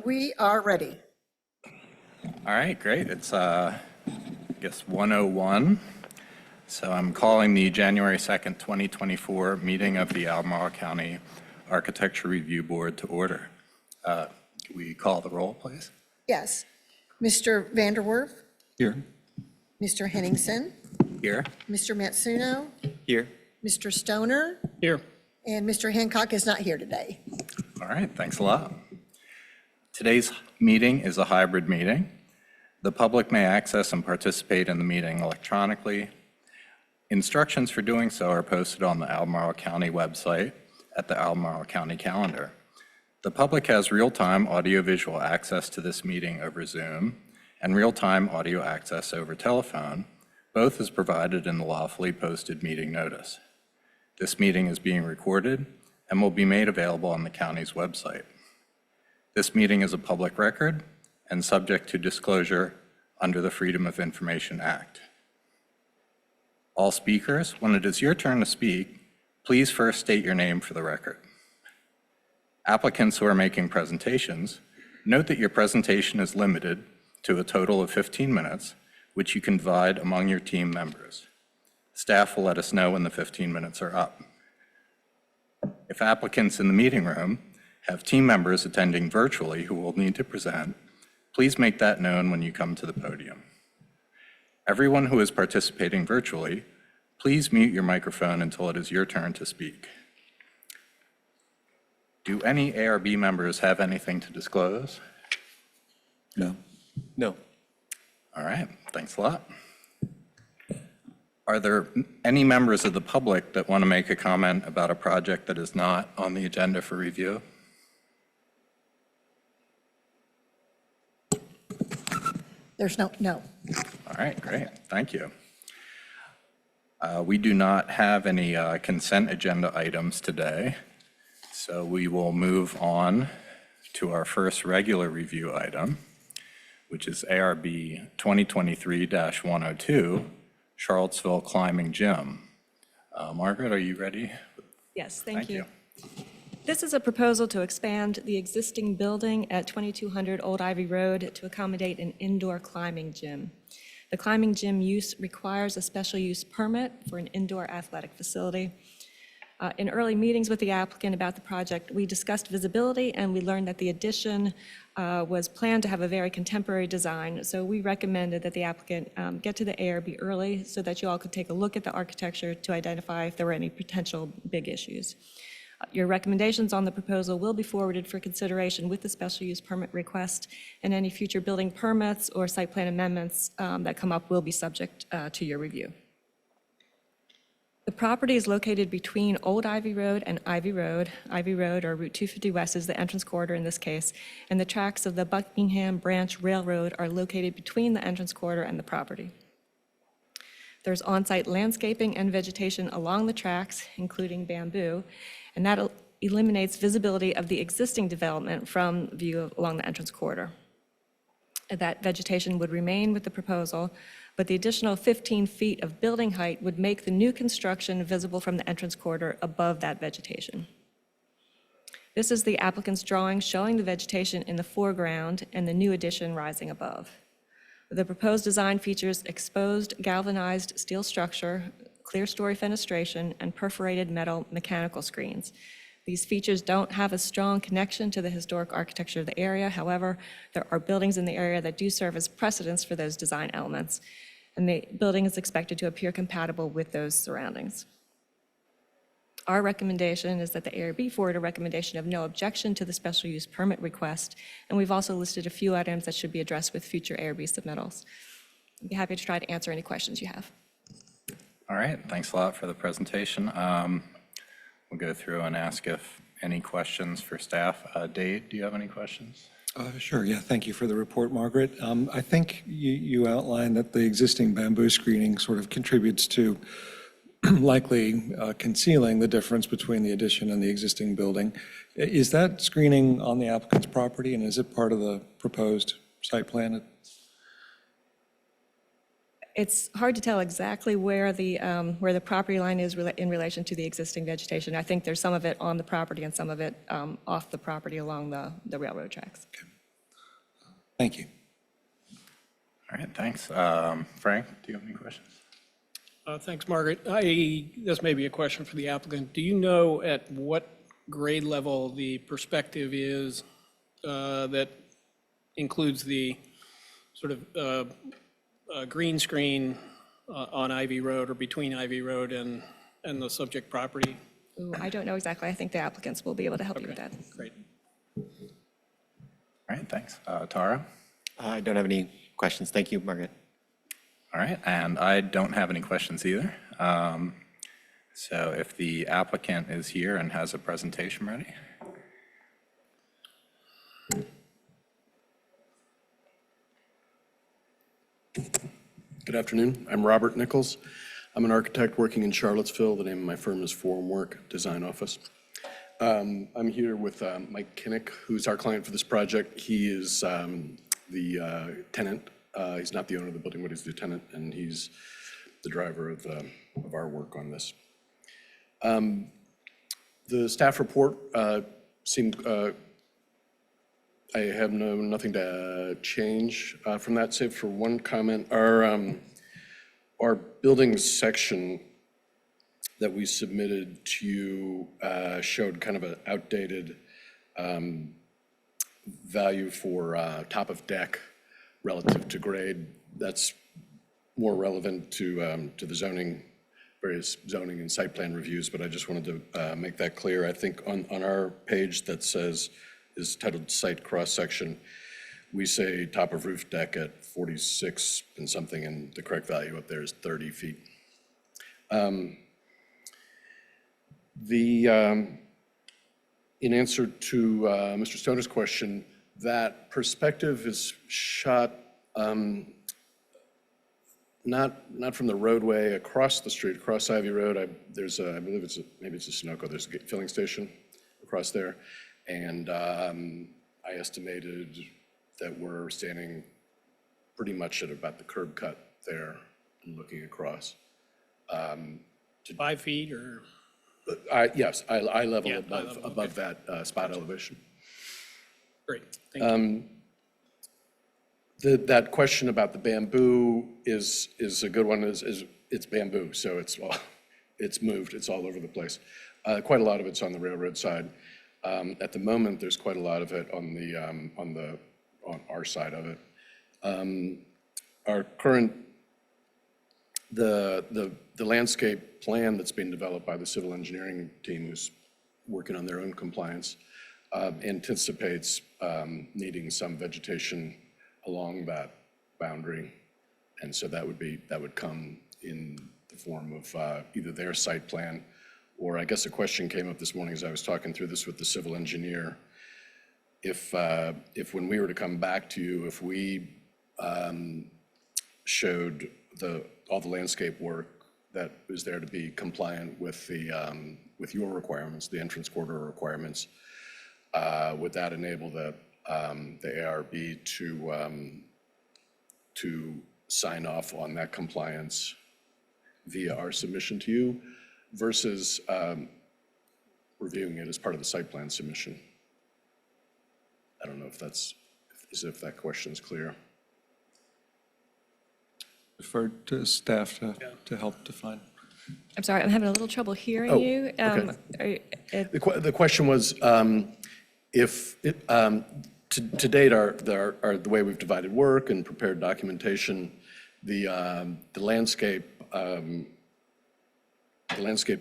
We are ready. All right, great. It's, I guess, 1:01. So I'm calling the January 2nd, 2024 meeting of the Albemarle County Architecture Review Board to order. Can we call the roll, please? Yes. Mr. Vanderwerf, Here. Mr. Henningsen, Here. Mr. Matsuno, Here. Mr. Stoner, Here. and Mr. Hancock is not here today. All right, thanks a lot. Today's meeting is a hybrid meeting. The public may access and participate in the meeting electronically. Instructions for doing so are posted on the Albemarle County website at the Albemarle County calendar. The public has real-time audiovisual access to this meeting over Zoom and real-time audio access over telephone. Both is provided in the lawfully posted meeting notice. This meeting is being recorded and will be made available on the county's website. This meeting is a public record and subject to disclosure under the Freedom of Information Act. All speakers, when it is your turn to speak, please first state your name for the record. Applicants who are making presentations, note that your presentation is limited to a total of 15 minutes, which you can divide among your team members. Staff will let us know when the 15 minutes are up. If applicants in the meeting room have team members attending virtually who will need to present, please make that known when you come to the podium. Everyone who is participating virtually, please mute your microphone until it is your turn to speak. Do any ARB members have anything to disclose? No. No. All right, thanks a lot. Are there any members of the public that want to make a comment about a project that is not on the agenda for review? There's no. All right, great, thank you. We do not have any consent agenda items today, so we will move on to our first regular review item, which is ARB 2023-102, Charlottesville Climbing Gym. Margaret, are you ready? Yes, thank you. This is a proposal to expand the existing building at 2200 Old Ivy Road to accommodate an indoor climbing gym. The climbing gym use requires a special use permit for an indoor athletic facility. In early meetings with the applicant about the project, we discussed visibility and we learned that the addition was planned to have a very contemporary design. So we recommended that the applicant get to the ARB early so that you all could take a look at the architecture to identify if there were any potential big issues. Your recommendations on the proposal will be forwarded for consideration with the special use permit request, and any future building permits or site plan amendments that come up will be subject to your review. The property is located between Old Ivy Road and Ivy Road. Ivy Road, or Route 250 West, is the entrance corridor in this case, and the tracks of the Buckingham Branch Railroad are located between the entrance corridor and the property. There's on-site landscaping and vegetation along the tracks, including bamboo, and that eliminates visibility of the existing development from view along the entrance corridor. That vegetation would remain with the proposal, but the additional 15 feet of building height would make the new construction visible from the entrance corridor above that vegetation. This is the applicant's drawing showing the vegetation in the foreground and the new addition rising above. The proposed design features exposed galvanized steel structure, clear story fenestration, and perforated metal mechanical screens. These features don't have a strong connection to the historic architecture of the area. However, there are buildings in the area that do serve as precedents for those design elements, and the building is expected to appear compatible with those surroundings. Our recommendation is that the ARB forward a recommendation of no objection to the special use permit request, and we've also listed a few items that should be addressed with future ARB submittals. I'd be happy to try to answer any questions you have. All right, thanks a lot for the presentation. We'll go through and ask if any questions for staff. Dave, do you have any questions? Sure, yeah, thank you for the report, Margaret. I think you outlined that the existing bamboo screening sort of contributes to likely concealing the difference between the addition and the existing building. Is that screening on the applicant's property, and is it part of the proposed site plan? It's hard to tell exactly where the property line is in relation to the existing vegetation. I think there's some of it on the property and some of it off the property along the railroad tracks. Okay. Thank you. All right, thanks. Frank, do you have any questions? Thanks, Margaret. This may be a question for the applicant. Do you know at what grade level the perspective is that includes the sort of green screen on Ivy Road or between Ivy Road and the subject property? Ooh, I don't know exactly. I think the applicants will be able to help you with that. Great. All right, thanks. Tara? I don't have any questions. Thank you, Margaret. All right, and I don't have any questions either. So if the applicant is here and has a presentation ready. Good afternoon. I'm Robert Nichols. I'm an architect working in Charlottesville. The name of my firm is Formwork Design Office. I'm here with Mike Kinnick, who's our client for this project. He is the tenant. He's not the owner of the building, but he's the tenant, and he's the driver of our work on this. The staff report seemed, I have nothing to change from that, save for one comment. Our building section that we submitted to you showed kind of an outdated value for top of deck relative to grade. That's more relevant to the zoning, various zoning and site plan reviews, but I just wanted to make that clear. I think on our page that is titled Site Cross-Section, we say top of roof deck at 46 and something, and the correct value up there is 30 feet. In answer to Mr. Stoner's question, that perspective is shot not from the roadway across the street, across Ivy Road. I believe maybe it's a Sunoco. There's a filling station across there, and I estimated that we're standing pretty much at about the curb cut there and looking across. 5 feet or? Yes, eye level Yeah, eye level, above that spot elevation. Great, thank you. That question about the bamboo is a good one. It's bamboo, so it's moved. It's all over the place. Quite a lot of it's on the railroad side. At the moment, there's quite a lot of it on our side of it. Our current the landscape plan that's being developed by the civil engineering team, who's working on their own compliance, anticipates needing some vegetation along that boundary. And so that would come in the form of either their site plan, or I guess a question came up this morning as I was talking through this with the civil engineer. If when we were to come back to you, if we showed all the landscape work that is there to be compliant with your requirements, the entrance corridor requirements, would that enable the ARB to sign off on that compliance via our submission to you versus reviewing it as part of the site plan submission? I don't know if that question is clear. Defer to staff to help define. I'm sorry, I'm having a little trouble hearing you. okay. The question was, to date, the way we've divided work and prepared documentation, the landscape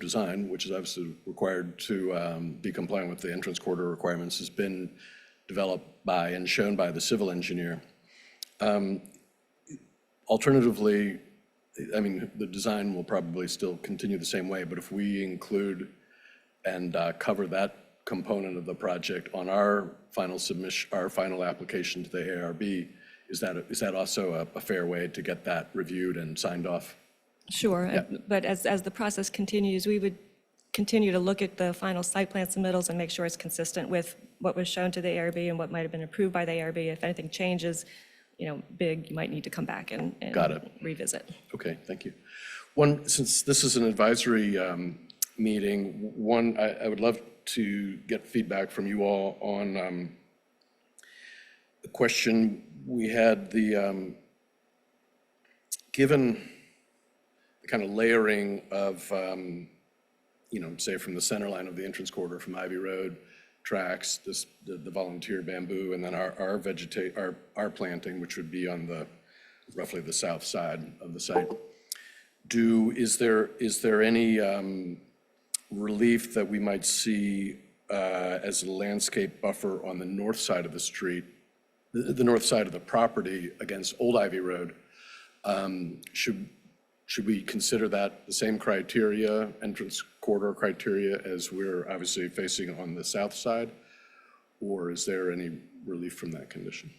design, which is obviously required to be compliant with the entrance corridor requirements, has been developed by and shown by the civil engineer. Alternatively, I mean, the design will probably still continue the same way, but if we include and cover that component of the project on our final submission, our final application to the ARB, is that also a fair way to get that reviewed and signed off? Sure, but as the process continues, we would continue to look at the final site plan submittals and make sure it's consistent with what was shown to the ARB and what might have been approved by the ARB. If anything changes, big, you might need to come back and Got it. revisit. Okay, thank you. Since this is an advisory meeting, I would love to get feedback from you all on a question. We had given the kind of layering of, say from the center line of the entrance corridor from Ivy Road, tracks, the volunteer bamboo, and then our planting, which would be on roughly the south side of the site. Is there any relief that we might see as a landscape buffer on the north side of the street, the north side of the property against Old Ivy Road? Should we consider that the same criteria, entrance corridor criteria, as we're obviously facing on the south side? Or is there any relief from that condition?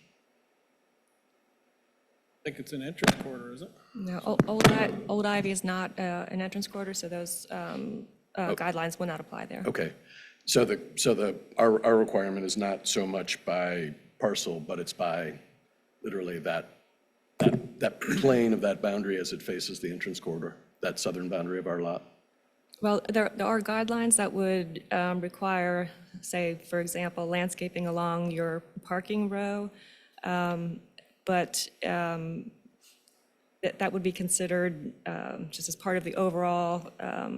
I think it's an entrance corridor, is it? No, Old Ivy is not an entrance corridor, so those guidelines will not apply there. Okay, so our requirement is not so much by parcel, but it's by literally that plane of that boundary as it faces the entrance corridor, that southern boundary of our lot. Well, there are guidelines that would require, say, for example, landscaping along your parking row, but that would be considered just as part of the overall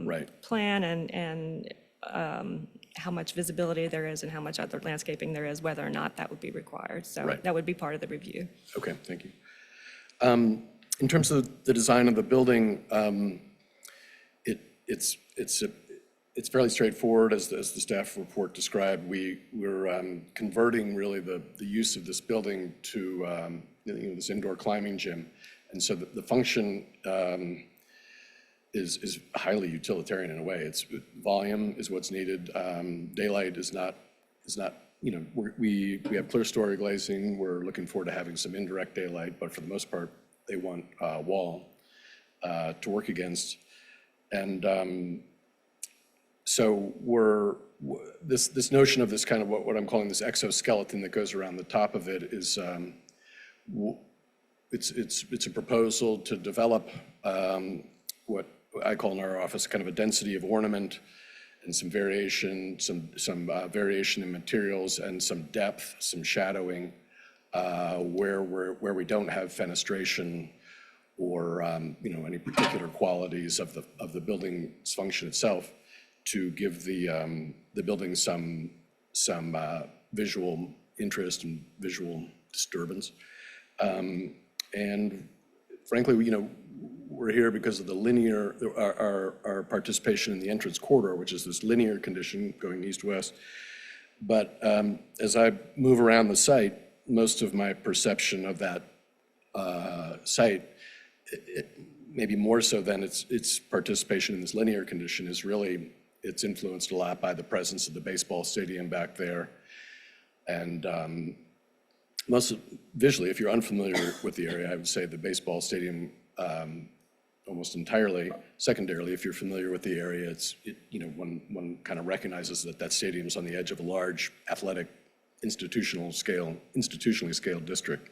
Right. plan and how much visibility there is and how much other landscaping there is, whether or not that would be required. So Right. that would be part of the review. Okay, thank you. In terms of the design of the building, it's fairly straightforward, as the staff report described. We're converting really the use of this building to this indoor climbing gym, and so the function is highly utilitarian in a way. It's volume is what's needed. Daylight is not. We have clear story glazing. We're looking forward to having some indirect daylight, but for the most part, they want wall to work against. And so this notion of this kind of what I'm calling this exoskeleton that goes around the top of it is it's a proposal to develop what I call in our office kind of a density of ornament and some variation in materials and some depth, some shadowing, where we don't have fenestration or any particular qualities of the building's function itself, to give the building some visual interest and visual disturbance. And frankly, we're here because of the our participation in the entrance corridor, which is this linear condition going east-west. But as I move around the site, most of my perception of that site, maybe more so than its participation in this linear condition, is really, it's influenced a lot by the presence of the baseball stadium back there. And visually, if you're unfamiliar with the area, I would say the baseball stadium almost entirely. Secondarily, if you're familiar with the area, one kind of recognizes that stadium is on the edge of a large athletic institutionally scaled district.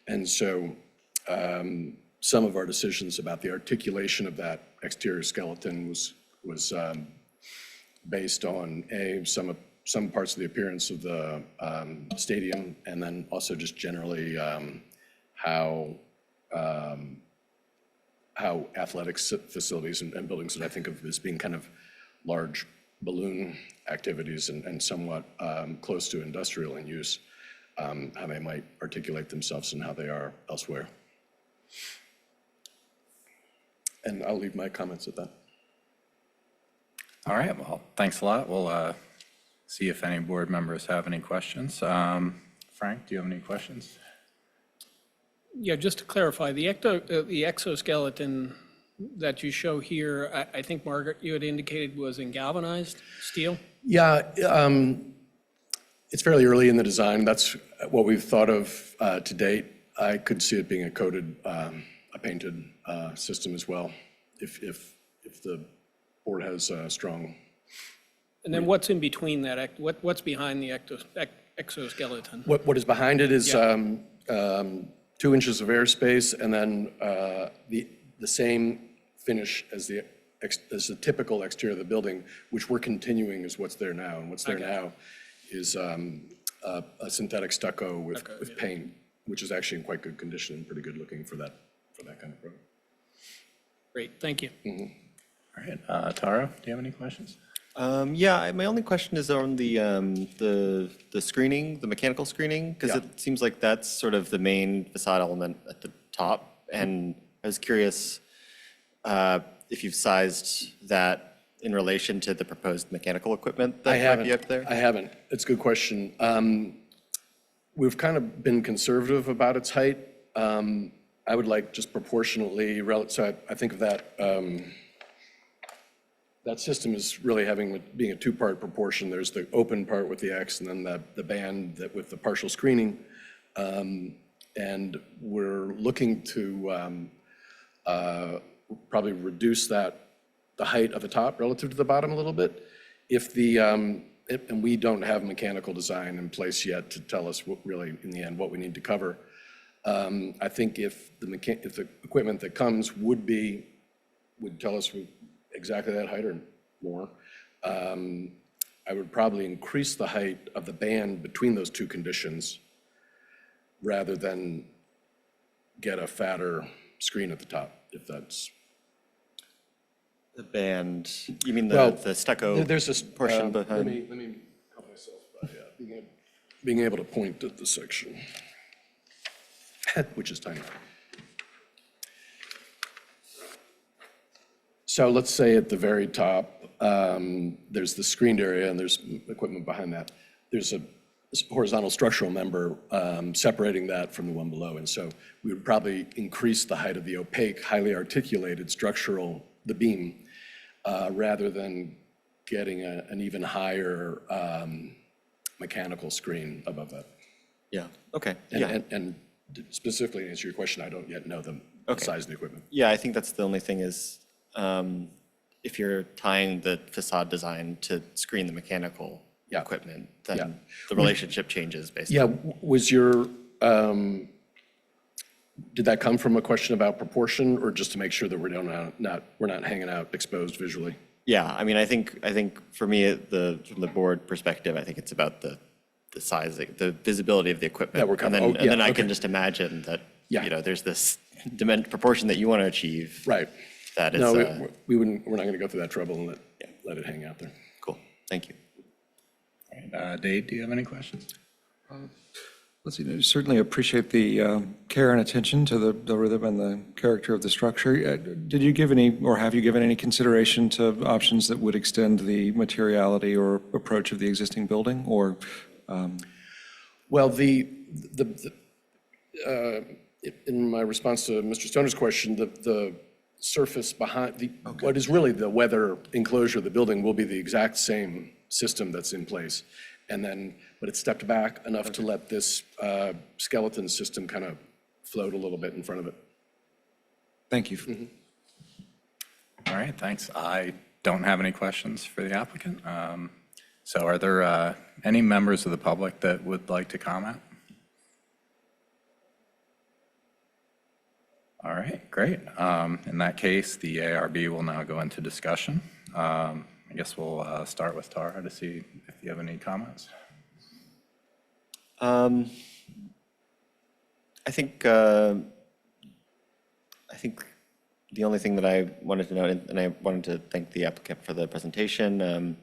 And so some of our decisions about the articulation of that exterior skeleton was based on some parts of the appearance of the stadium, and then also just generally how athletic facilities and buildings that I think of as being kind of large balloon activities and somewhat close to industrial in use, how they might articulate themselves and how they are elsewhere. And I'll leave my comments at that. All right, well, thanks a lot. We'll see if any board members have any questions. Frank, do you have any questions? Yeah, just to clarify, the exoskeleton that you show here, I think, Margaret, you had indicated was in galvanized steel? Yeah, it's fairly early in the design. That's what we've thought of to date. I could see it being a coated, a painted system as well, if the board has a strong. And then what's in between that? What's behind the exoskeleton? What is behind it is Yeah. 2 inches of airspace, and then the same finish as the typical exterior of the building, which we're continuing is what's there now. And what's there now is a synthetic stucco with paint, which is actually in quite good condition and pretty good looking for that kind of product. Great, thank you. All right, Tara, do you have any questions? Yeah, my only question is on the screening, the mechanical screening, because Yeah. it seems like that's sort of the main facade element at the top. And I was curious if you've sized that in relation to the proposed mechanical equipment that might be up there? I haven't. It's a good question. We've kind of been conservative about its height. I would like just proportionately, so I think of that, that system is really being a two-part proportion. There's the open part with the X and then the band with the partial screening. And we're looking to probably reduce the height of the top relative to the bottom a little bit. And we don't have mechanical design in place yet to tell us what really, in the end, what we need to cover. I think if the equipment that comes would tell us exactly that height or more, I would probably increase the height of the band between those two conditions rather than get a fatter screen at the top, if that's. The band, you mean Well, the stucco there's this portion behind? Let me help myself by being able to point at the section, which is tiny. So let's say at the very top, there's the screened area and there's equipment behind that. There's a horizontal structural member separating that from the one below. And so we would probably increase the height of the opaque, highly articulated the beam, rather than getting an even higher mechanical screen above that. Yeah, okay, yeah. And specifically to answer your question, I don't yet know the size of the equipment. Yeah, I think that's the only thing is, if you're tying the facade design to screen the mechanical Yeah. equipment, Yeah. then the relationship changes basically. Yeah, was your, did that come from a question about proportion or just to make sure that we're not hanging out exposed visually? Yeah, I mean, I think for me, from the board perspective, I think it's about the size, the visibility of the equipment. That we're And coming- then, oh, and then yeah, I can okay. just imagine that, Yeah. there's this proportion that you want to achieve. Right. That is, No, we're not going to go through that trouble and let it hang out there. cool, thank you. All right, Dave, do you have any questions? Let's see, certainly appreciate the care and attention to the rhythm and the character of the structure. Did you give any, or have you given any consideration to options that would extend the materiality or approach of the existing building, or? Well, in my response to Mr. Stoner's question, the surface behind, what is really the weather enclosure of the building will be the exact same system that's in place. And then, but it's stepped back enough to let this skeleton system kind of float a little bit in front of it. Thank you. All right, thanks. I don't have any questions for the applicant. So are there any members of the public that would like to comment? All right, great. In that case, the ARB will now go into discussion. I guess we'll start with Tara to see if you have any comments. I think the only thing that I wanted to note, and I wanted to thank the applicant for the presentation.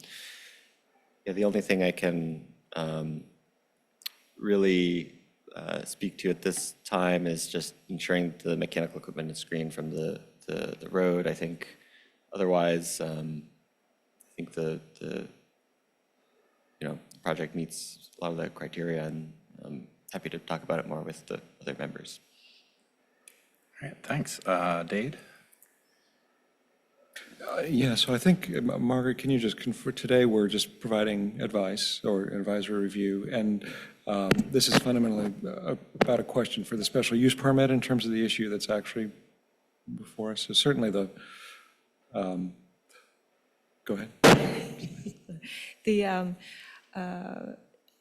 Yeah, the only thing I can really speak to at this time is just ensuring the mechanical equipment is screened from the road. I think otherwise, I think the project meets a lot of the criteria, and I'm happy to talk about it more with the other members. All right, thanks. Dade? Yeah, so I think, Margaret, can you just confirm, today we're just providing advice or advisory review, and this is fundamentally about a question for the special use permit in terms of the issue that's actually before us. So certainly go ahead.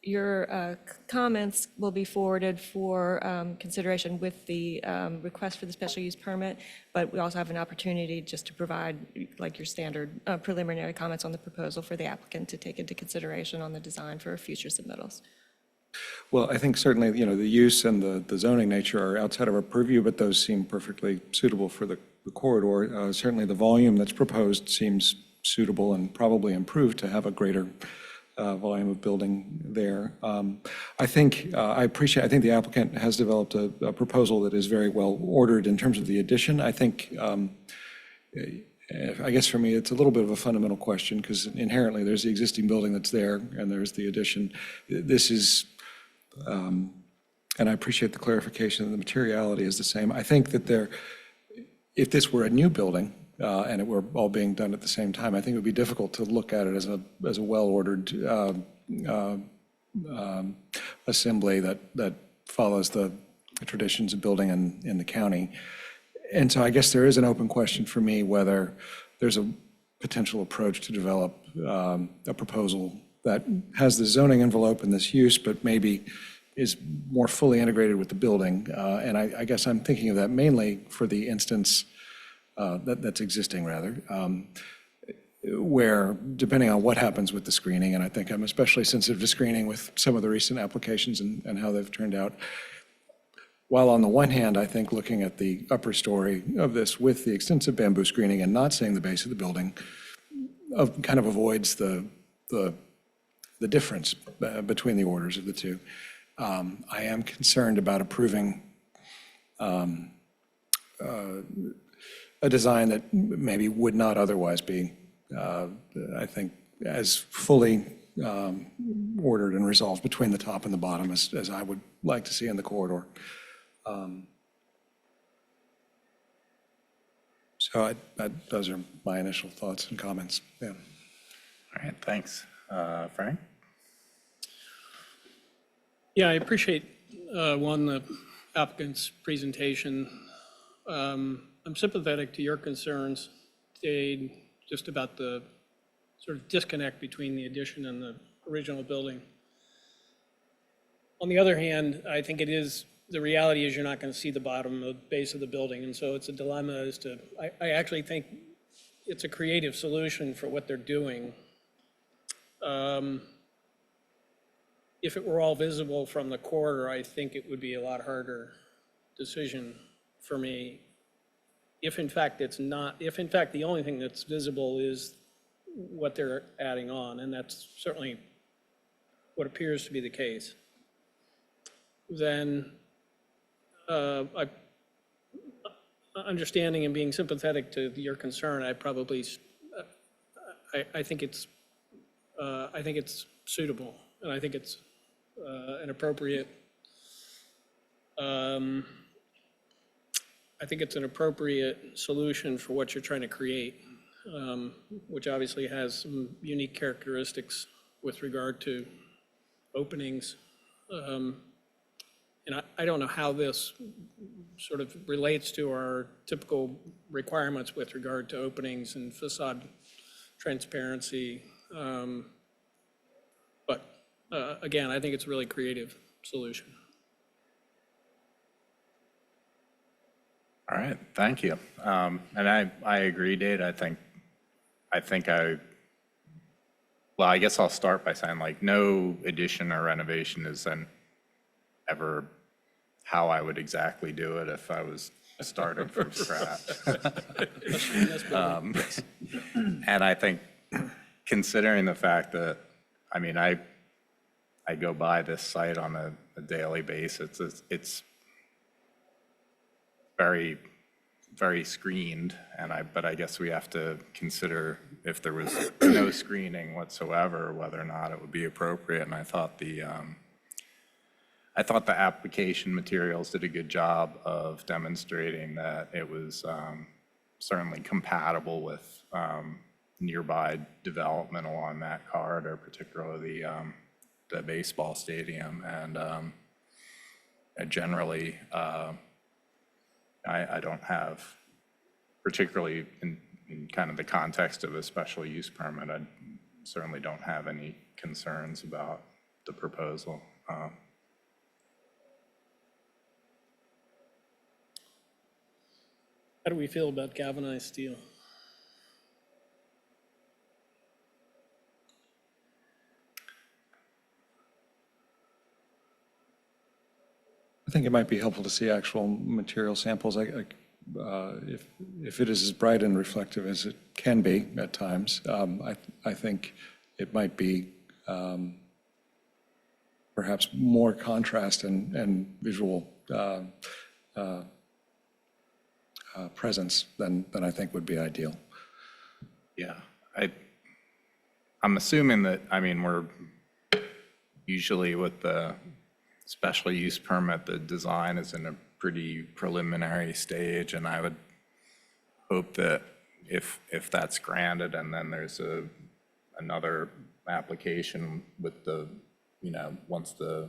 Your comments will be forwarded for consideration with the request for the special use permit, but we also have an opportunity just to provide like your standard preliminary comments on the proposal for the applicant to take into consideration on the design for future submittals. Well, I think certainly, the use and the zoning nature are outside of our purview, but those seem perfectly suitable for the corridor. Certainly, the volume that's proposed seems suitable and probably improved to have a greater volume of building there. I think the applicant has developed a proposal that is very well ordered in terms of the addition. I think, I guess for me, it's a little bit of a fundamental question because inherently there's the existing building that's there and there's the addition. This is, and I appreciate the clarification, the materiality is the same. I think that if this were a new building and it were all being done at the same time, I think it would be difficult to look at it as a well-ordered assembly that follows the traditions of building in the county. And so I guess there is an open question for me whether there's a potential approach to develop a proposal that has the zoning envelope and this use, but maybe is more fully integrated with the building. And I guess I'm thinking of that mainly for the instance that's existing, rather, where depending on what happens with the screening, and I think I'm especially sensitive to screening with some of the recent applications and how they've turned out. While on the one hand, I think looking at the upper story of this with the extensive bamboo screening and not seeing the base of the building kind of avoids the difference between the orders of the two. I am concerned about approving a design that maybe would not otherwise be, I think, as fully ordered and resolved between the top and the bottom as I would like to see in the corridor. So those are my initial thoughts and comments. Yeah. All right, thanks. Frank? Yeah, I appreciate, the applicant's presentation. I'm sympathetic to your concerns, Dade, just about the sort of disconnect between the addition and the original building. On the other hand, I think the reality is you're not going to see the bottom, the base of the building, and so it's a dilemma as to, I actually think it's a creative solution for what they're doing. If it were all visible from the corridor, I think it would be a lot harder decision for me. If in fact it's not, if in fact the only thing that's visible is what they're adding on, and that's certainly what appears to be the case, then understanding and being sympathetic to your concern, I probably, I think it's suitable, and I think it's an appropriate. I think it's an appropriate solution for what you're trying to create, which obviously has some unique characteristics with regard to openings. And I don't know how this sort of relates to our typical requirements with regard to openings and facade transparency. But again, I think it's a really creative solution. All right, thank you. And I agree, Dade. Well, I guess I'll start by saying like no addition or renovation isn't ever how I would exactly do it if I was starting from scratch. And I think considering the fact that, I mean, I go by this site on a daily basis, it's very, very screened, but I guess we have to consider if there was no screening whatsoever, whether or not it would be appropriate. And I thought the application materials did a good job of demonstrating that it was certainly compatible with nearby development along that corridor, particularly the baseball stadium. And generally, I don't have, particularly in kind of the context of a special use permit, I certainly don't have any concerns about the proposal. How do we feel about galvanized steel? think it might be helpful to see actual material samples. If it is as bright and reflective as it can be at times, I think it might be perhaps more contrast and visual presence than I think would be ideal. Yeah, I'm assuming that, I mean, we're usually with the special use permit, the design is in a pretty preliminary stage, and I would hope that if that's granted, and then there's another application with the, once the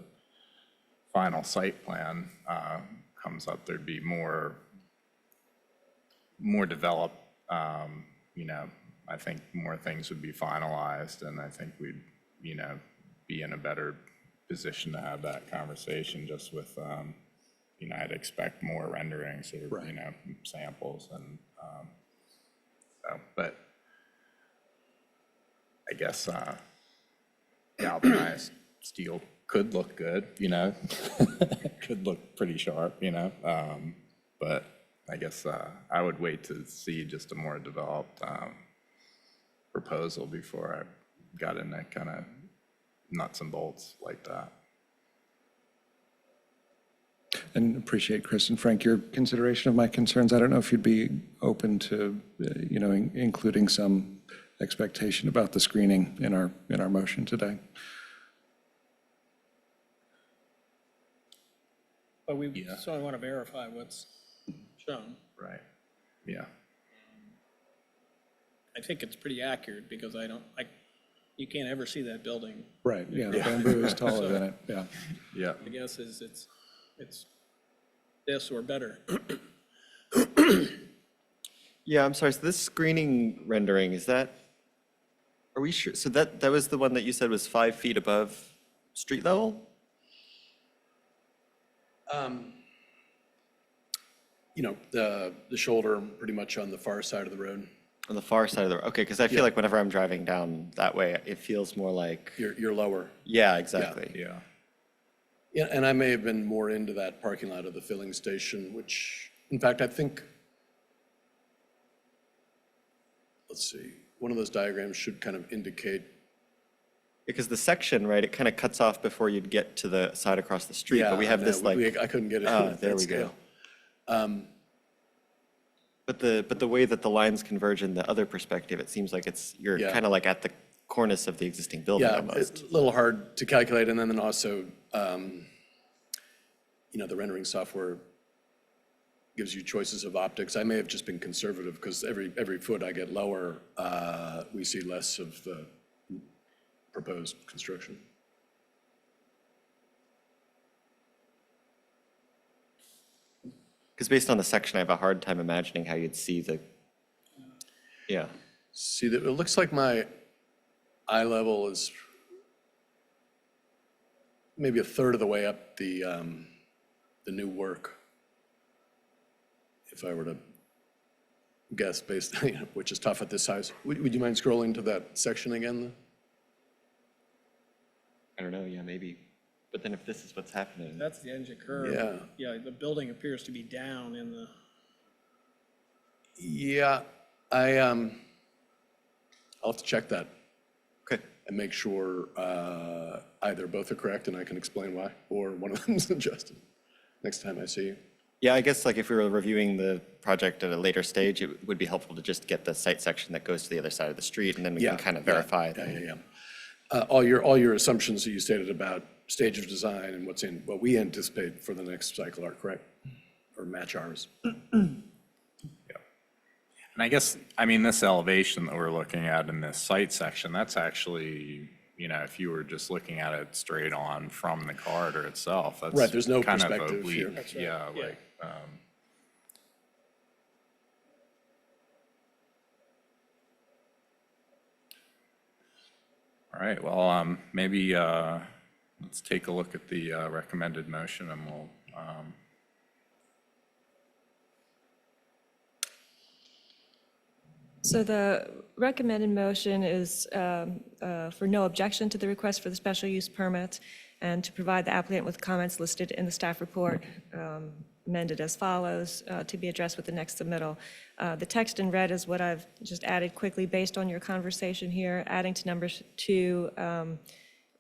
final site plan comes up, there'd be more developed, I think more things would be finalized, and I think we'd, be in a better position to have that conversation just with, I'd expect more renderings or, samples and, so, but I guess galvanized steel could look good, could look pretty sharp, but I guess I would wait to see just a more developed proposal before I got into kind of nuts and bolts like that. And appreciate, Chris and Frank, your consideration of my concerns. I don't know if you'd be open to, including some expectation about the screening in our motion today. But we certainly want to verify what's shown. Right. Yeah. I think it's pretty accurate because you can't ever see that building. Right, yeah, the bamboo is taller than it, yeah. Yeah. I guess it's this or better. Yeah, I'm sorry, so this screening rendering, are we sure, so that was the one that you said was 5 feet above street level? The shoulder pretty much on the far side of the road. On the far side of the road, okay, because I feel like whenever I'm driving down that way, it feels more like, You're lower. yeah, exactly. Yeah. Yeah, and I may have been more into that parking lot of the filling station, which, in fact, I think, let's see, one of those diagrams should kind of indicate. Because the section, right, it kind of cuts off before you'd get to the side across the street, but we have this like, I couldn't get it. ah, there we go. But the way that the lines converge in the other perspective, it seems like you're Yeah. kind of like at the cornice of the existing building Yeah, almost. it's a little hard to calculate, and then also, the rendering software gives you choices of optics. I may have just been conservative, because every foot I get lower, we see less of the proposed construction. Because based on the section, I have a hard time imagining how you'd see yeah. See, it looks like my eye level is maybe a third of the way up the new work. If I were to guess based, which is tough at this size. Would you mind scrolling to that section again? I don't know, yeah, maybe. But then if this is what's happening. That's the edge of curve. Yeah. Yeah, the building appears to be down in the, Yeah, I'll have to check that Okay. and make sure either both are correct and I can explain why, or one of them is adjusted next time I see you. Yeah, I guess like if we were reviewing the project at a later stage, it would be helpful to just get the site section that goes to the other side of the street, and then we can kind of verify it. Yeah. All your assumptions that you stated about stage of design and what we anticipate for the next cycle are correct, or match ours. And I guess, this elevation that we're looking at in this site section, that's actually, if you were just looking at it straight on from the corridor itself, that's Right, there's no kind of perspective oblique. here. That's right, Yeah, yeah. like, all right, well, maybe let's take a look at the recommended motion, and we'll, So the recommended motion is for no objection to the request for the special use permit, and to provide the applicant with comments listed in the staff report, amended as follows, to be addressed with the next submittal. The text in red is what I've just added quickly based on your conversation here, adding to number 2,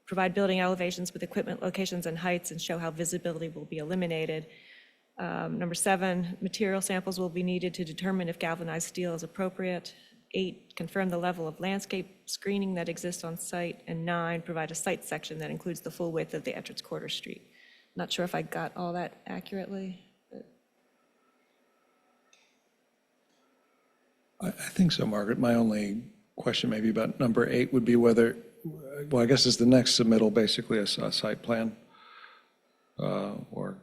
provide building elevations with equipment locations and heights and show how visibility will be eliminated. Number 7, material samples will be needed to determine if galvanized steel is appropriate. 8, confirm the level of landscape screening that exists on site. And 9, provide a site section that includes the full width of the entrance quarter street. Not sure if I got all that accurately. I think so, Margaret. My only question maybe about number 8 would be whether, well, I guess is the next submittal basically a site plan? Or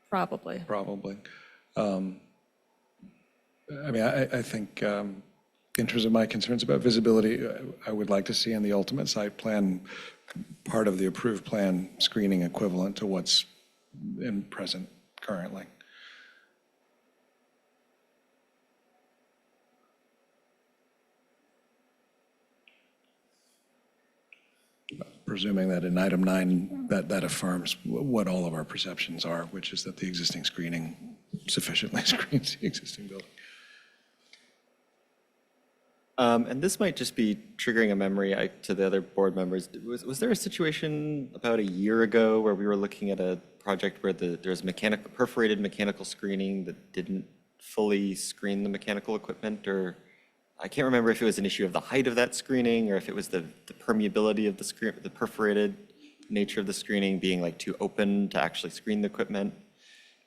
Probably. probably. I mean, I think in terms of my concerns about visibility, I would like to see in the ultimate site plan part of the approved plan screening equivalent to what's in present currently. Presuming that in item 9, that affirms what all of our perceptions are, which is that the existing screening sufficiently screens the existing building. And this might just be triggering a memory to the other board members. Was there a situation about a year ago where we were looking at a project where there's perforated mechanical screening that didn't fully screen the mechanical equipment? Or I can't remember if it was an issue of the height of that screening or if it was the permeability of the perforated nature of the screening being like too open to actually screen the equipment.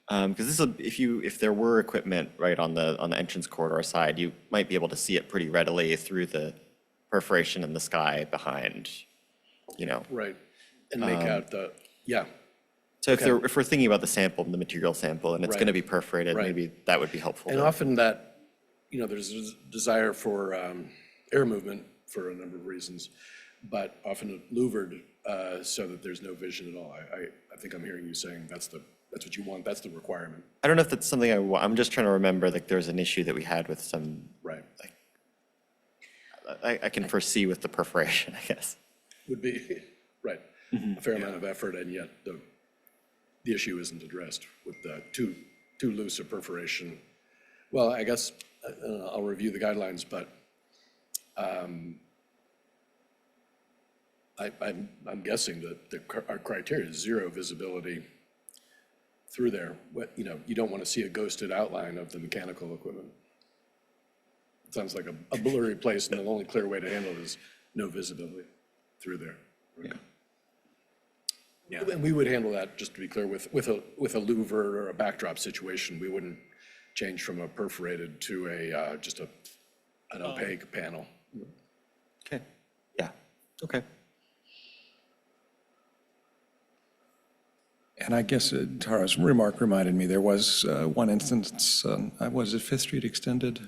Because if there were equipment right on the entrance corridor side, you might be able to see it pretty readily through the perforation in the sky behind, Right, and make out the, yeah. So if we're thinking about the sample, the material sample, and it's Right. going to be perforated, Right. maybe that would be helpful. And often that, there's a desire for air movement for a number of reasons, but often louvered so that there's no vision at all. I think I'm hearing you saying that's what you want, that's the requirement. I don't know if that's something I want. I'm just trying to remember, like, there's an issue that we had with some, Right. I can foresee with the perforation, I guess. Would be, right, a fair amount of effort, and yet the issue isn't addressed with the too loose a perforation. Well, I guess I'll review the guidelines, but I'm guessing that our criteria is zero visibility through there. You don't want to see a ghosted outline of the mechanical equipment. It sounds like a blurry place, and the only clear way to handle it is no visibility through there. Yeah. And we would handle that, just to be clear, with a louver or a backdrop situation. We wouldn't change from a perforated to just an opaque panel. Okay, yeah, okay. And I guess Tara's remark reminded me, there was one instance, was it Fifth Street Extended?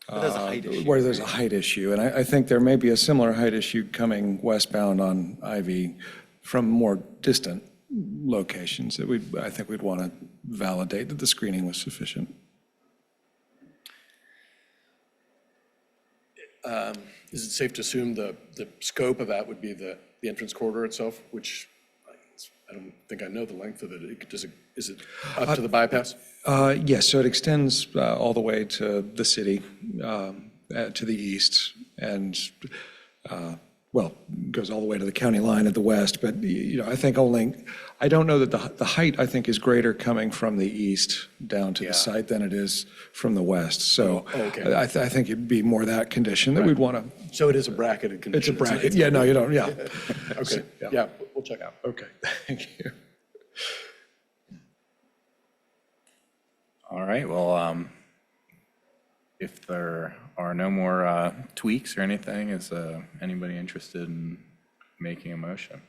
There's a height issue. Where there's a height issue. And I think there may be a similar height issue coming westbound on Ivy from more distant locations that I think we'd want to validate that the screening was sufficient. Is it safe to assume the scope of that would be the entrance corridor itself, which I don't think I know the length of it. Is it up to the bypass? Yes, so it extends all the way to the city, to the east, and, well, goes all the way to the county line at the west. But, I think I don't know that the height, I think, is greater coming from the east down to the site than it is from the west. So okay. I think it'd be more that condition that we'd want to. So it is a bracketed It's a condition. bracket. Yeah, no, you don't, yeah. Okay, yeah, we'll check out. Okay, thank you. All right, well, if there are no more tweaks or anything, is anybody interested in making a motion?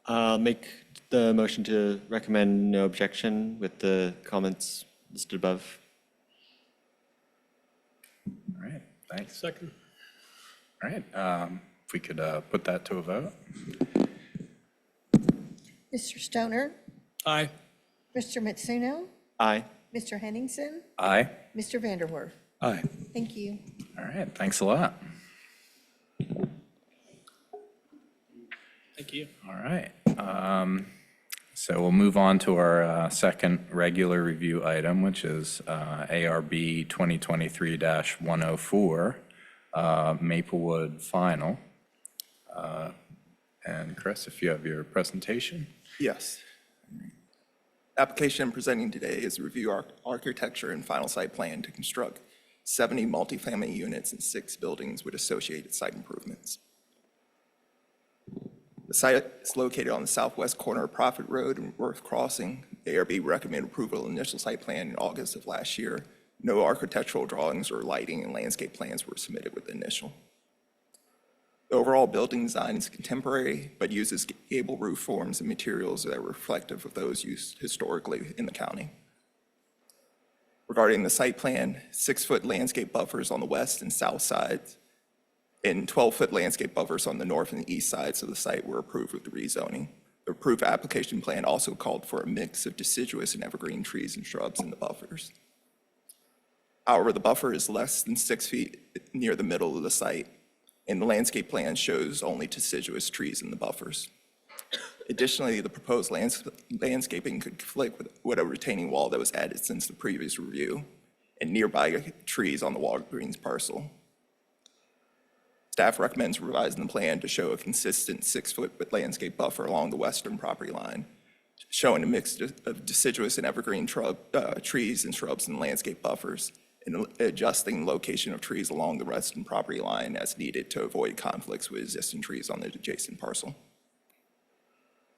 I'll make the motion to recommend no objection with the comments listed above. All right, thanks. Second. All right, if we could put that to a vote. Mr. Stoner, Aye. Mr. Mitsuno, Aye. Mr. Henningsen, Aye. Mr. Vanderwerf. Aye. Thank you. All right, thanks a lot. Thank you. All right. So we'll move on to our second regular review item, which is ARB 2023-104, Maplewood Final. And Chris, if you have your presentation. Yes. Application I'm presenting today is a review architecture and final site plan to construct 70 multifamily units and 6 buildings with associated site improvements. The site is located on the southwest corner of Prophet Road and Worth Crossing. ARB recommended approval of the initial site plan in August of last year. No architectural drawings or lighting and landscape plans were submitted with the initial. The overall building design is contemporary, but uses gable roof forms and materials that are reflective of those used historically in the county. Regarding the site plan, 6-foot landscape buffers on the west and south sides and 12-foot landscape buffers on the north and east sides of the site were approved with the rezoning. The approved application plan also called for a mix of deciduous and evergreen trees and shrubs in the buffers. However, the buffer is less than 6 feet near the middle of the site, and the landscape plan shows only deciduous trees in the buffers. Additionally, the proposed landscaping could conflict with a retaining wall that was added since the previous review and nearby trees on the Walgreens parcel. Staff recommends revising the plan to show a consistent 6-foot landscape buffer along the western property line, showing a mix of deciduous and evergreen trees and shrubs and landscape buffers, and adjusting the location of trees along the western property line as needed to avoid conflicts with existing trees on the adjacent parcel.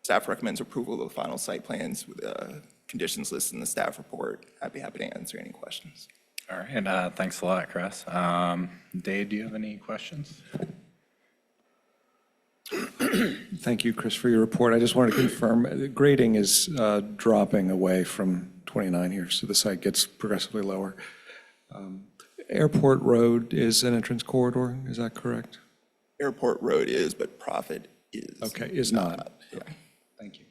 Staff recommends approval of the final site plans with conditions listed in the staff report. I'd be happy to answer any questions. All right, thanks a lot, Chris. Dave, do you have any questions? Thank you, Chris, for your report. I just wanted to confirm, the grading is dropping away from 29 here, so the site gets progressively lower. Airport Road is an entrance corridor, is that correct? Airport Road is, but Prophet is. Okay, is not. Yeah. Thank you.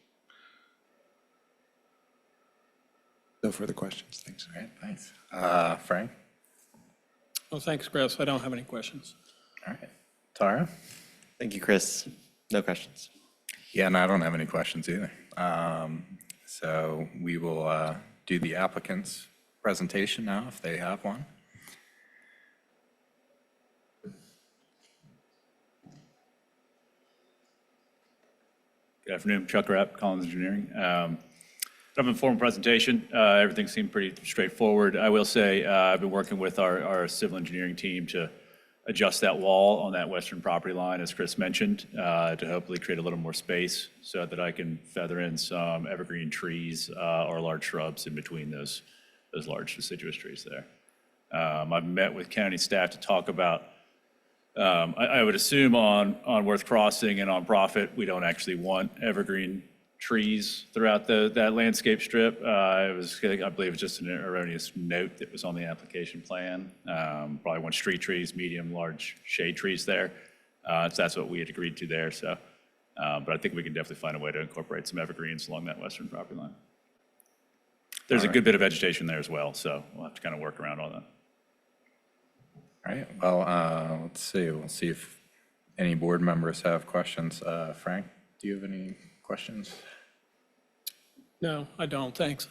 No further questions, thanks. All right, thanks. Frank? Well, thanks, Chris. I don't have any questions. All right. Tara? Thank you, Chris. No questions. Yeah, and I don't have any questions either. So we will do the applicant's presentation now, if they have one. Good afternoon, Chuck Rapp, Collins Engineering. I've been formal presentation. Everything seemed pretty straightforward. I will say I've been working with our civil engineering team to adjust that wall on that western property line, as Chris mentioned, to hopefully create a little more space so that I can feather in some evergreen trees or large shrubs in between those large deciduous trees there. I've met with county staff to talk about, I would assume on Worth Crossing and on Prophet, we don't actually want evergreen trees throughout that landscape strip. I believe it was just an erroneous note that was on the application plan. Probably want street trees, medium, large shade trees there. So that's what we had agreed to there. So, but I think we can definitely find a way to incorporate some evergreens along that western property line. There's a good bit of vegetation there as well, so we'll have to kind of work around all that. All right, well, let's see. We'll see if any board members have questions. Frank, do you have any questions? No, I don't. Thanks.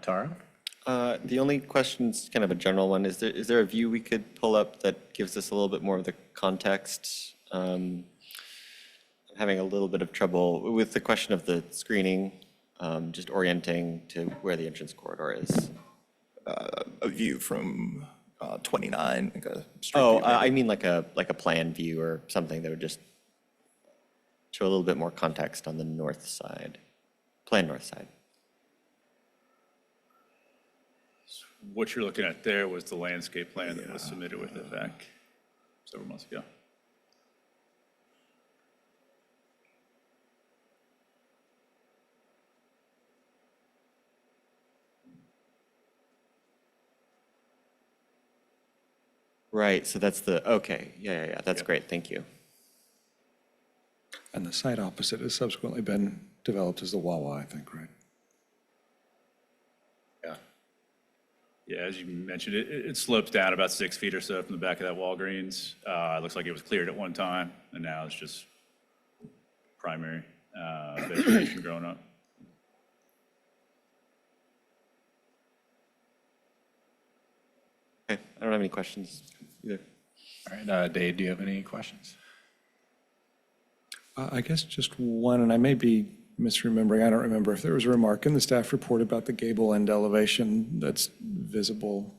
Tara? The only question is kind of a general one. Is there a view we could pull up that gives us a little bit more of the context? I'm having a little bit of trouble with the question of the screening, just orienting to where the entrance corridor is. A view from 29, like a street Oh, view, maybe. I mean like a plan view or something that would just show a little bit more context on the north side, plan north side. What you're looking at there was the landscape plan that was submitted with it back several months ago. Right, so that's okay, yeah, that's great, thank you. And the site opposite has subsequently been developed as the Wawa, I think, right? Yeah. Yeah, as you mentioned, it slopes down about 6 feet or so from the back of that Walgreens. It looks like it was cleared at one time, and now it's just primary vegetation growing up. Okay, I don't have any questions either. All right, Dave, do you have any questions? I guess just one, and I may be misremembering, I don't remember if there was a remark in the staff report about the gable end elevation that's visible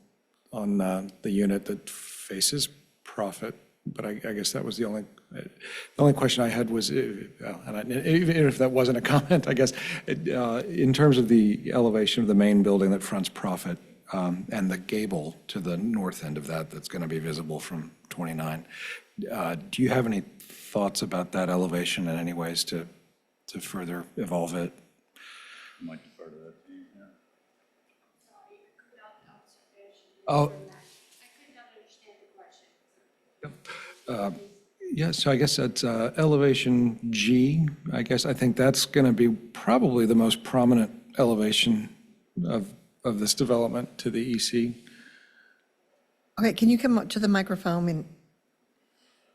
on the unit that faces Profit, but I guess that was the only question I had was, and even if that wasn't a comment, I guess, in terms of the elevation of the main building that fronts Profit and the gable to the north end of that that's going to be visible from 29, do you have any thoughts about that elevation in any ways to further evolve it? I might defer to that to you, yeah. Oh, I could not understand the question. yeah, so I guess that's elevation G. I guess I think that's going to be probably the most prominent elevation of this development to the EC. Okay, can you come up to the microphone and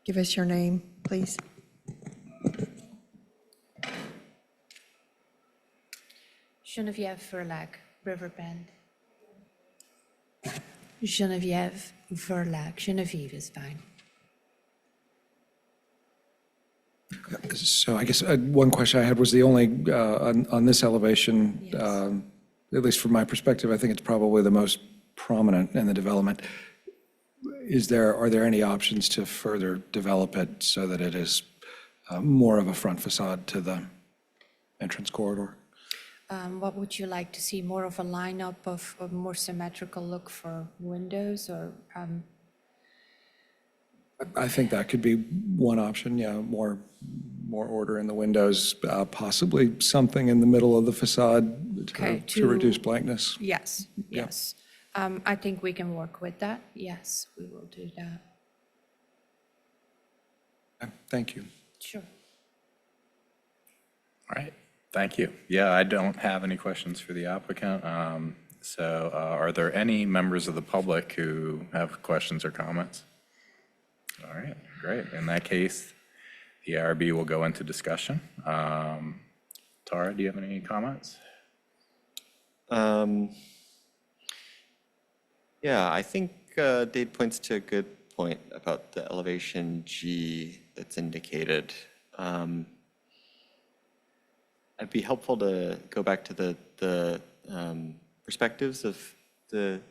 give us your name, please? Geneviève Verlac, Riverbend. Geneviève Verlac. Geneviève is fine. So I guess one question I had was the only, on this elevation, Yes. at least from my perspective, I think it's probably the most prominent in the development. Are there any options to further develop it so that it is more of a front facade to the entrance corridor? What would you like to see? More of a lineup of a more symmetrical look for windows or? I think that could be one option, yeah, more order in the windows, possibly something in the middle of the facade Okay, to reduce blankness. Yes, yes. I think we can work with that. Yes, we will do that. Thank you. Sure. All right, thank you. Yeah, I don't have any questions for the applicant. So are there any members of the public who have questions or comments? All right, great. In that case, the ARB will go into discussion. Tara, do you have any comments? Yeah, I think Dave points to a good point about the elevation G that's indicated. It'd be helpful to go back to the perspectives of the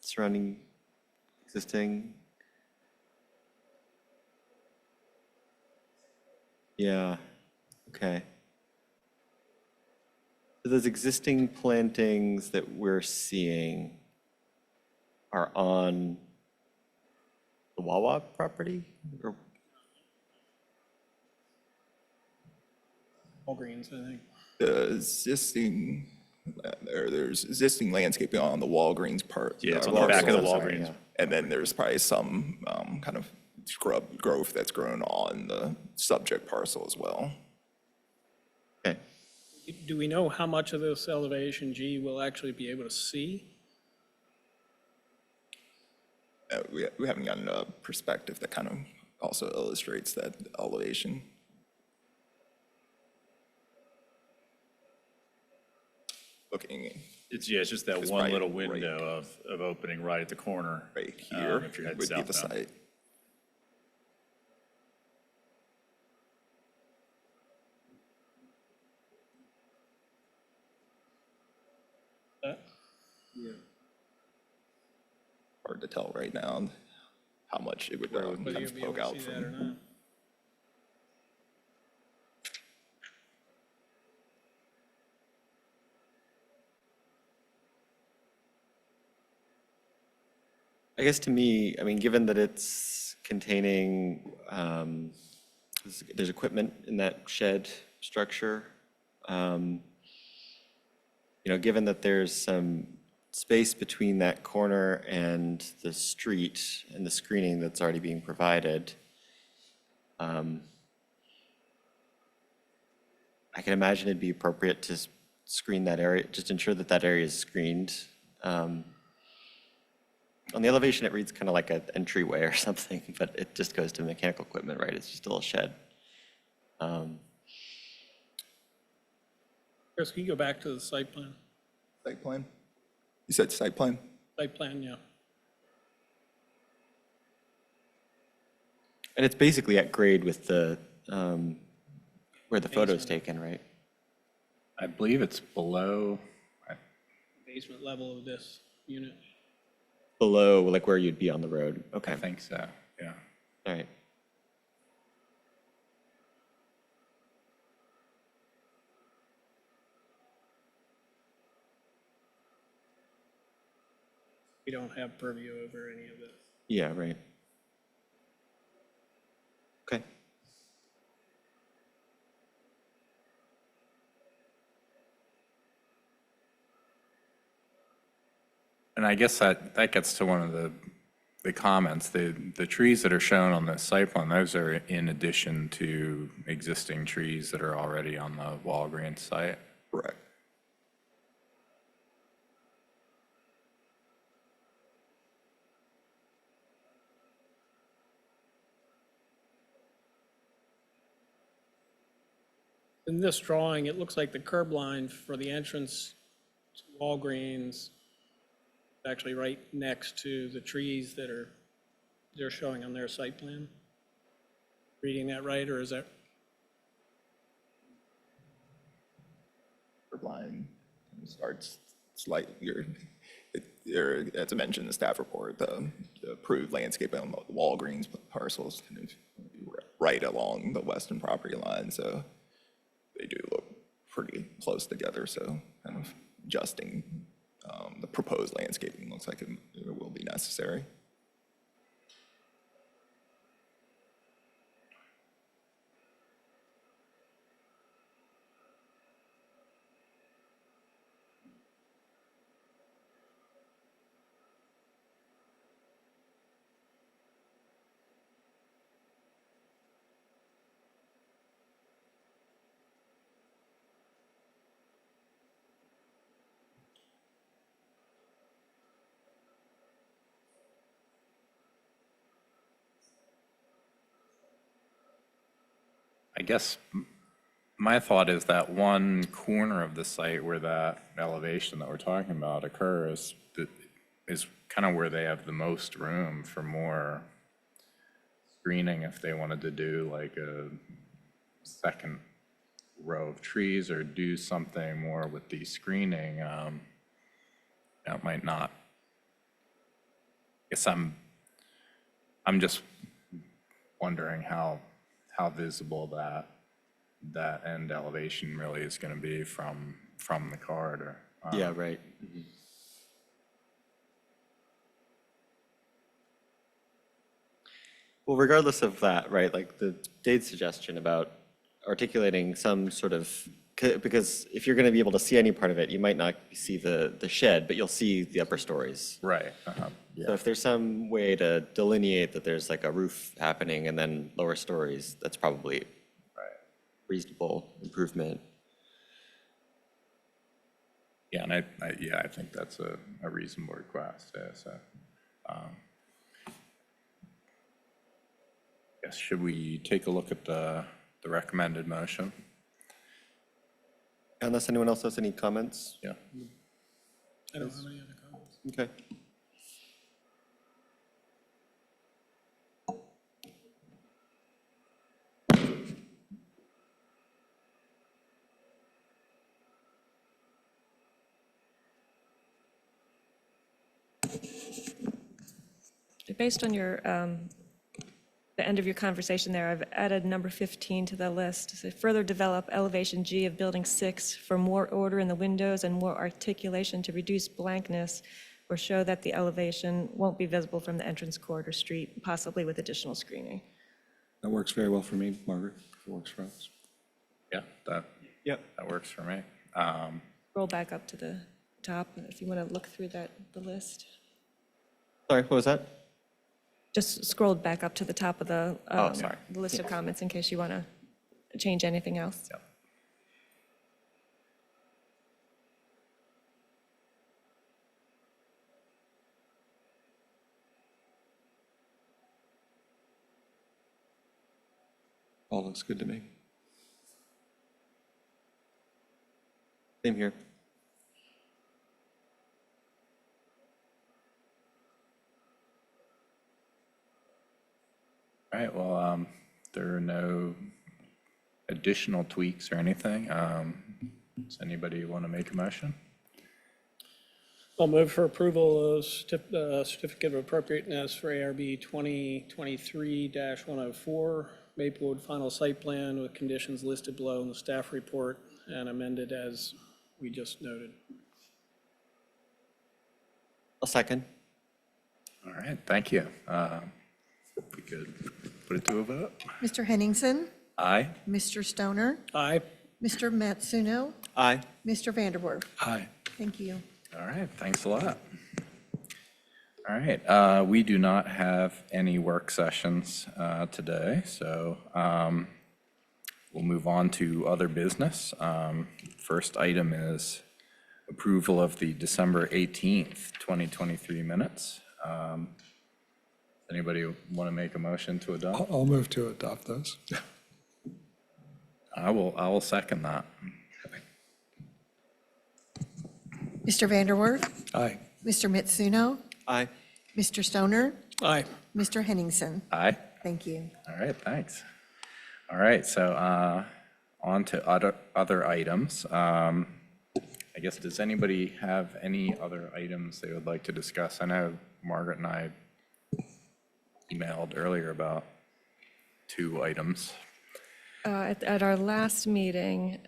surrounding existing. Yeah, okay. So those existing plantings that we're seeing are on the Wawa property? Or Walgreens, I think. The existing, there's existing landscaping on the Walgreens part. Yeah, it's on the back of the parcel. Walgreens. And then there's probably some kind of scrub growth that's grown on the subject parcel as well. Okay. Do we know how much of this elevation G we'll actually be able to see? We haven't gotten a perspective that kind of also illustrates that elevation. Looking It's just that It's one right- little right- window of opening right at the corner. right here If you're heading would be the southbound. site. Hard to tell right now how much it would kind Whether you'll of be able poke to out see that or from. not? I guess to me, I mean, given that it's containing, there's equipment in that shed structure, given that there's some space between that corner and the street and the screening that's already being provided, I can imagine it'd be appropriate to screen that area, just ensure that that area is screened On the elevation, it reads kind of like an entryway or something, but it just goes to mechanical equipment, right? It's just a little shed. Chris, can you go back to the site plan? Site plan? You said site plan? Site plan, yeah. And it's basically at grade with the, where the photo's Basement. taken, right? I believe it's below, Basement level of this unit. Below, like where you'd be on the road. Okay, I think so, yeah. all right. We don't have purview over any of this. Yeah, right. Okay. And I guess that gets to one of the comments. The trees that are shown on the site plan, those are in addition to existing trees that are already on the Walgreens site. Correct. In this drawing, it looks like the curb line for the entrance to Walgreens is actually right next to the trees that they're showing on their site plan. Reading that right, or is that? Curb line starts as I mentioned in the staff report, the approved landscape on the Walgreens parcels kind of right along the western property line, so they do look pretty close together, so kind of adjusting the proposed landscaping looks like it will be necessary. I guess my thought is that one corner of the site where that elevation that we're talking about occurs is kind of where they have the most room for more screening if they wanted to do like a second row of trees or do something more with the screening. That might not. I guess I'm just wondering how visible that end elevation really is going to be from the corridor. Yeah, right. Well, regardless of that, right, like Dave's suggestion about articulating some sort of, because if you're going to be able to see any part of it, you might not see the shed, but you'll see the upper stories. Right. So if there's some way to delineate that there's like a roof happening and then lower stories, that's probably reasonable improvement. Yeah, and I think that's a reasonable request. Yeah, so, yes, should we take a look at the recommended motion? Unless anyone else has any comments? Yeah. I don't have any other comments. Okay. Based on your, the end of your conversation there, I've added number 15 to the list. So further develop elevation G of building 6 for more order in the windows and more articulation to reduce blankness or show that the elevation won't be visible from the entrance corridor street, possibly with additional screening. That works very well for me, Margaret, if it works for us. Yeah, that works for me. Roll back up to the top if you want to look through the list. Sorry, what was that? Just scrolled back up to the top of the sorry. the list of comments in case you want to change anything else. Yep. All looks good to me. Same here. All right, well, there are no additional tweaks or anything. Does anybody want to make a motion? I'll move for approval of certificate of appropriateness for ARB 2023-104, Maplewood final site plan with conditions listed below in the staff report and amended as we just noted. I'll second. All right, thank you. If we could put it to a vote. Mr. Henningsen, Aye. Mr. Stoner, Aye. Mr. Matsuno, Aye. Mr. Vanderwerf. Aye. Thank you. All right, thanks a lot. All right, we do not have any work sessions today, so we'll move on to other business. First item is approval of the December 18th, 2023 minutes. Anybody want to make a motion to adopt? I'll move to adopt those. I will second that. Mr. Vanderwerf, Aye. Mr. Mitsuno, Aye. Mr. Stoner, Aye. Mr. Henningsen. Aye. Thank you. All right, thanks. All right, so on to other items. I guess, does anybody have any other items they would like to discuss? I know Margaret and I emailed earlier about 2 items. At our last meeting,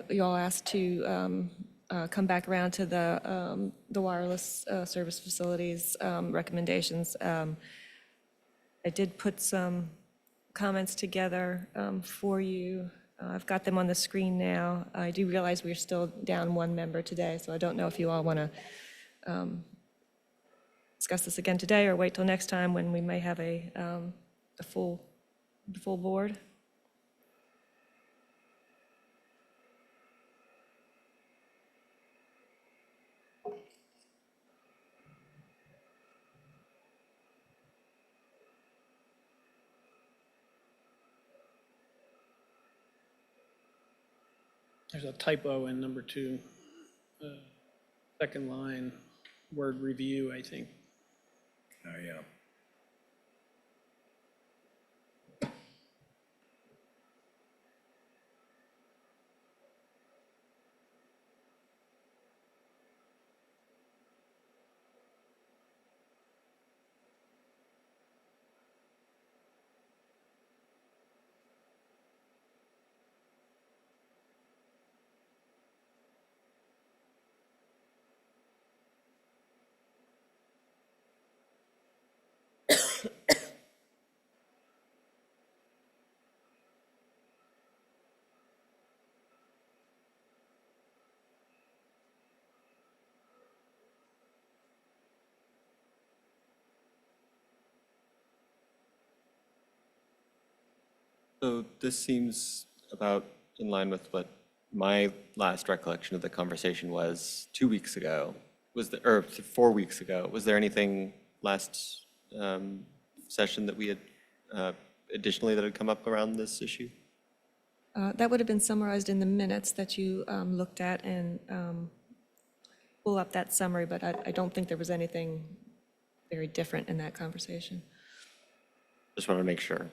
you all asked to come back around to the wireless service facilities recommendations. I did put some comments together for you. I've got them on the screen now. I do realize we're still down 1 member today, so I don't know if you all want to discuss this again today or wait till next time when we may have a full board. There's a typo in number 2, second line, word review, I think. Oh, yeah. So this seems about in line with what my last recollection of the conversation was 2 weeks ago. Or 4 weeks ago. Was there anything last session that we had additionally that had come up around this issue? That would have been summarized in the minutes that you looked at, and pull up that summary, but I don't think there was anything very different in that conversation. Just wanted to make sure.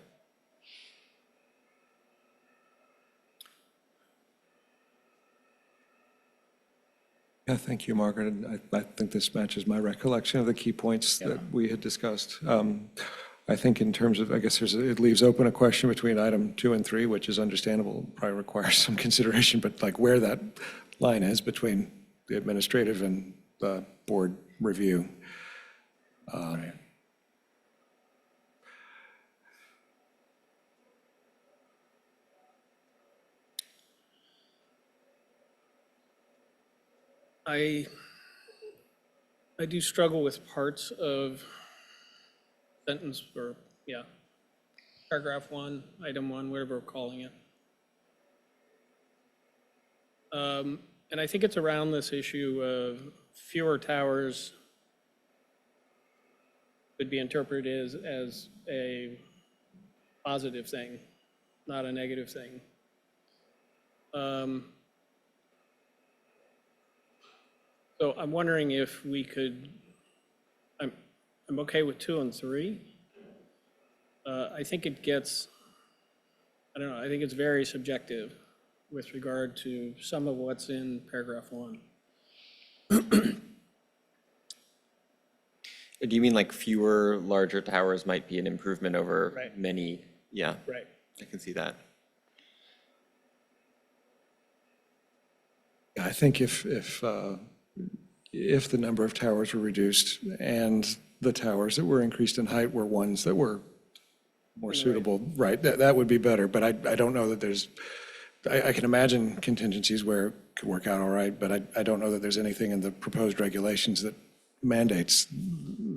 Yeah, thank you, Margaret. And I think this matches my recollection of the key points that we had discussed. I think in terms of, I guess it leaves open a question between item 2 and 3, which is understandable, probably requires some consideration, but like where that line is between the administrative and the board review. I do struggle with parts of sentence, or, yeah, paragraph 1, item 1, whatever we're calling it. And I think it's around this issue of fewer towers could be interpreted as a positive thing, not a negative thing. So I'm wondering if we could, I'm okay with 2 and 3. I think it gets, I don't know, I think it's very subjective with regard to some of what's in paragraph 1. Do you mean like fewer larger towers might be an improvement over Right. many? Yeah, Right. I can see that. I think if the number of towers were reduced and the towers that were increased in height were ones that were more suitable, right, that would be better. But I don't know that there's, I can imagine contingencies where it could work out all right, but I don't know that there's anything in the proposed regulations that mandates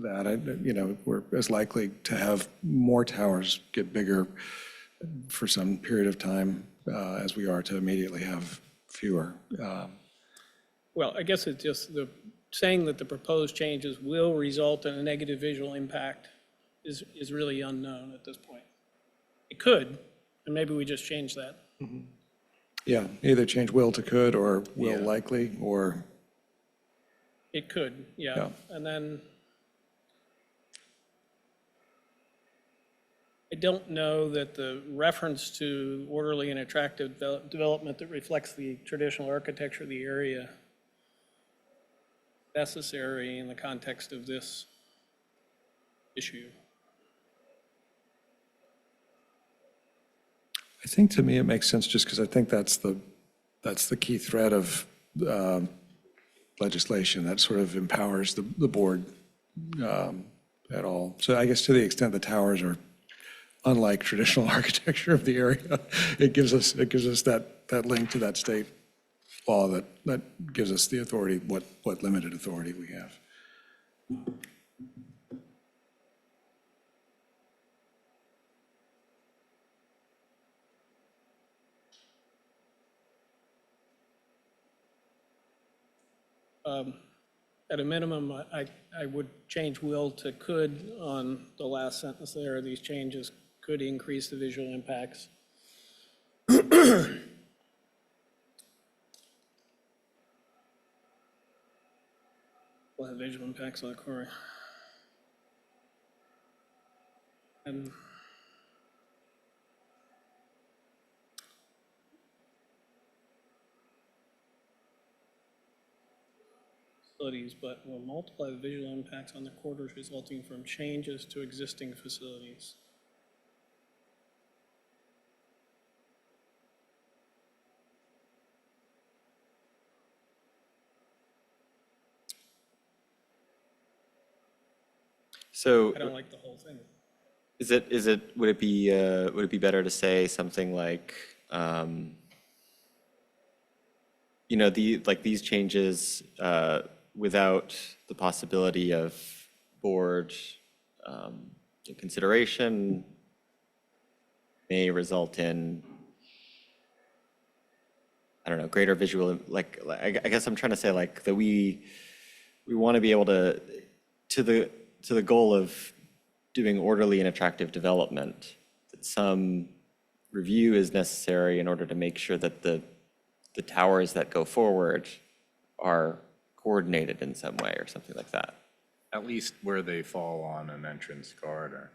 that. We're as likely to have more towers get bigger for some period of time as we are to immediately have fewer. Well, I guess it's just saying that the proposed changes will result in a negative visual impact is really unknown at this point. It could, and maybe we just change that. Yeah, either change will to could or will Yeah. likely, or, It could, yeah. Yeah. And then I don't know that the reference to orderly and attractive development that reflects the traditional architecture of the area necessary in the context of this issue. I think to me it makes sense just because I think that's the key thread of legislation that sort of empowers the board at all. So I guess to the extent the towers are unlike traditional architecture of the area, it gives us that link to that state law that gives us the authority, what limited authority we have. At a minimum, I would change will to could on the last sentence there. These changes could increase the visual impacts. Will have visual impacts on the core. And facilities, but will multiply the visual impacts on the corridors resulting from changes to existing facilities. So I don't like the whole thing. would it be better to say something like, these changes without the possibility of board consideration may result in, I don't know, greater visual, I guess I'm trying to say that we want to be able to the goal of doing orderly and attractive development, that some review is necessary in order to make sure that the towers that go forward are coordinated in some way or something like that. At least where they fall on an entrance corridor.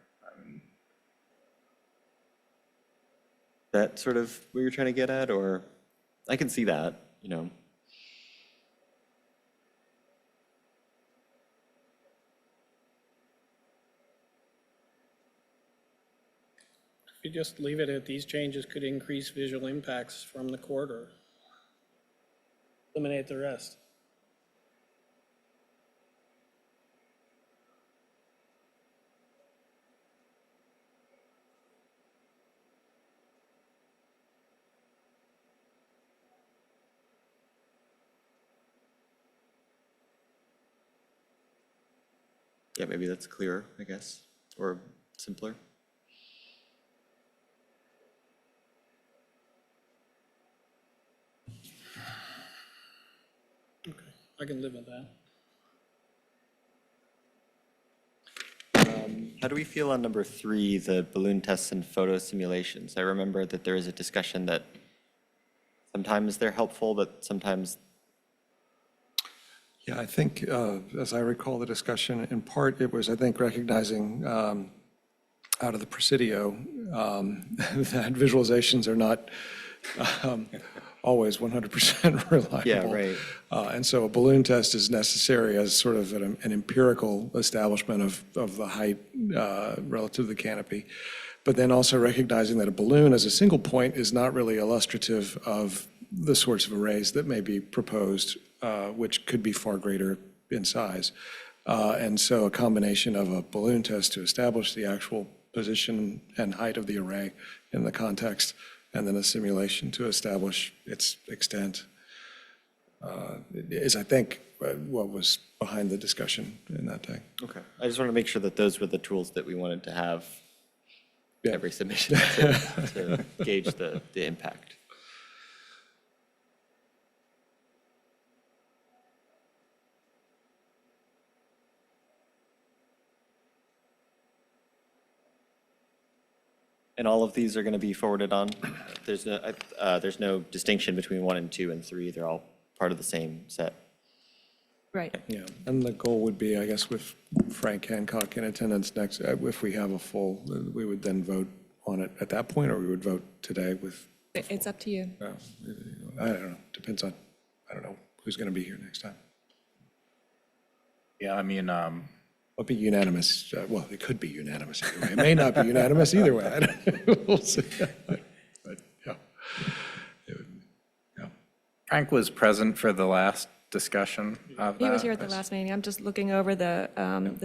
That sort of what you're trying to get at, or I can see that, If you just leave it at these changes could increase visual impacts from the corridor. Eliminate the rest. Yeah, maybe that's clearer, I guess, or simpler. Okay, I can live with that. How do we feel on number 3, the balloon tests and photo simulations? I remember that there is a discussion that sometimes they're helpful, but sometimes, Yeah, I think, as I recall the discussion, in part, it was, I think, recognizing out of the Presidio that visualizations are not always 100% reliable. Yeah, right. And so a balloon test is necessary as sort of an empirical establishment of the height relative to the canopy. But then also recognizing that a balloon as a single point is not really illustrative of the sorts of arrays that may be proposed, which could be far greater in size. And so a combination of a balloon test to establish the actual position and height of the array in the context, and then a simulation to establish its extent is, I think, what was behind the discussion in that day. okay. I just want to make sure that those were the tools that we wanted to have Yeah. every submission to gauge the impact. And all of these are going to be forwarded on? There's no distinction between 1 and 2 and 3. They're all part of the same set. Right. Yeah, and the goal would be, I guess, with Frank Hancock in attendance next, if we have a full, we would then vote on it at that point, or we would vote today with, It's up to you. I don't know, depends on, I don't know, who's going to be here next time. Yeah, I mean, It'll be unanimous, well, it could be unanimous either way. It may not be unanimous either way. I don't know. We'll see. But, yeah. Yeah. Frank was present for the last discussion of that. He was here at the last meeting. I'm just looking over the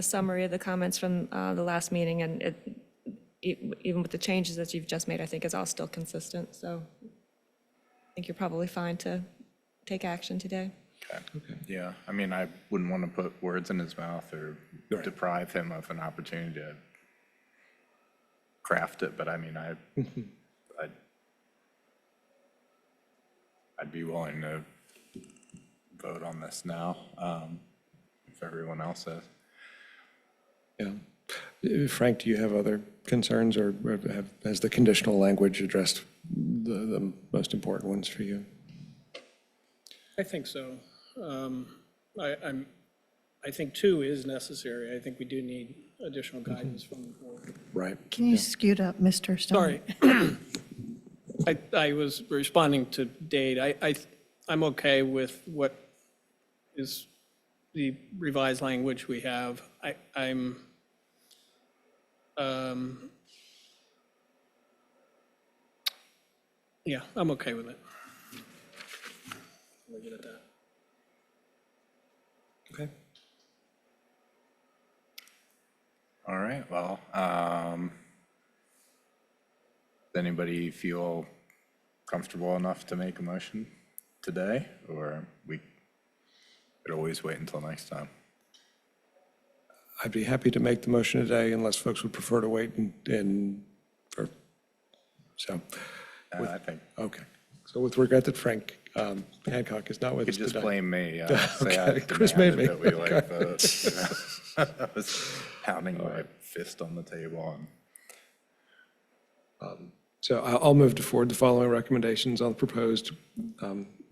summary of the comments from the last meeting, and even with the changes that you've just made, I think it's all still consistent. So I think you're probably fine to take action today. Okay. Yeah, I mean, I wouldn't want to put words in his mouth or deprive him of an opportunity to craft it, but I mean, I'd be willing to vote on this now, if everyone else is. Yeah. Frank, do you have other concerns, or has the conditional language addressed the most important ones for you? I think so. I think 2 is necessary. I think we do need additional guidance from the board. Right. Can you scoot up, Mr. Stone? Sorry. I was responding to Dade. I'm okay with what is the revised language we have. I'm yeah, I'm okay with it. Leave it at that. Okay. All right, well, does anybody feel comfortable enough to make a motion today, or we could always wait until next time? I'd be happy to make the motion today unless folks would prefer to wait so, I think okay. So with regret that Frank Hancock is not with you us could just today. blame me. Say Okay, I Chris made demanded me. that we like I was pounding my fist on the table. So I'll move to forward the following recommendations on the proposed